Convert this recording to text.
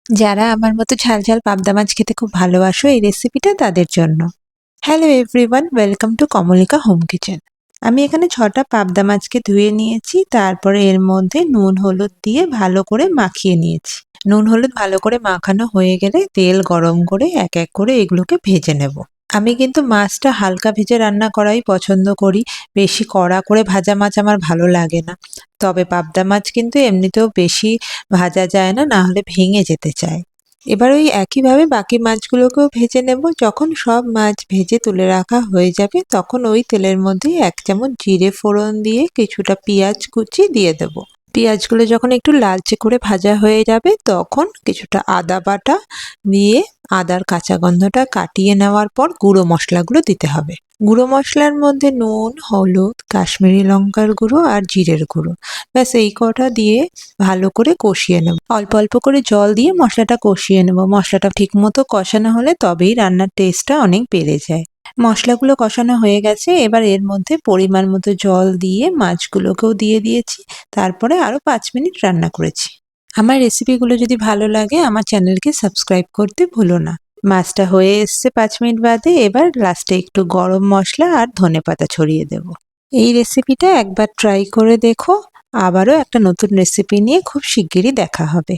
যারা আমার মতো ঝাল ঝাল পাবদা মাছ খেতে খুব ভালোবাসো এই রেসিপিটা তাদের জন্য। Hello everyone, welcome to Kamalika home kitchen. আমি এখানে 6টা পাবদা মাছকে ধুয়ে নিয়েছি, তারপরে এর মধ্যে নুন হলুদ দিয়ে ভালো করে মাখিয়ে নিয়েছি। নুন হলুদ ভালো করে মাখানো হয়ে গেলে তেল গরম করে এক এক করে এগুলোকে ভেজে নেব। আমি কিন্তু মাছটা হালকা ভেজে রান্না করাই পছন্দ করি, বেশি কড়া করে ভাজা মাছ আমার ভালো লাগে না। তবে পাবদা মাছ কিন্তু এমনিতেও বেশি ভাজা যায় না, না হলে ভেঙে যেতে চায়। এবার ওই একইভাবে বাকি মাছগুলোকেও ভেজে নেব। যখন সব মাছ ভেজে তুলে রাখা হয়ে যাবে তখন ওই তেলের মধ্যে 1 চামচ জিরে ফোড়ন দিয়ে কিছুটা পেঁয়াজ কুচি দিয়ে দেব। পেঁয়াজগুলো যখন একটু লালচে করে ভাজা হয়ে যাবে তখন কিছুটা আদা বাটা দিয়ে আদার কাঁচা গন্ধটা কাটিয়ে নেওয়ার পর গুঁড়ো মশলাগুলো দিতে হবে। গুঁড়ো মশলার মধ্যে নুন, হলুদ, কাশ্মীরি লঙ্কার গুঁড়ো আর জিরের গুঁড়ো, ব্যাস এই কটা দিয়ে ভালো করে কষিয়ে নেব। অল্প অল্প করে জল দিয়ে মশলাটা কষিয়ে নেব। মশলাটা ঠিক মতো কষানো হলে তবেই রান্নার টেস্টটা অনেক বেড়ে যায়। মশলাগুলো কষানো হয়ে গেছে, এবার এর মধ্যে পরিমাণ মতো জল দিয়ে মাছগুলোকেও দিয়ে দিয়েছি। তারপরে আরও 5 মিনিট রান্না করেছি। আমার রেসিপিগুলো যদি ভালো লাগে আমার চ্যানেলকে সাবস্ক্রাইব করতে ভুলো না। মাছটা হয়ে এসছে 5 মিনিট বাদে, এবার লাস্টে একটু গরম মশলা আর ধনেপাতা ছড়িয়ে দেব। এই রেসিপিটা একবার ট্রাই করে দেখো। আবারও একটা নতুন রেসিপি নিয়ে খুব শিগগিরই দেখা হবে।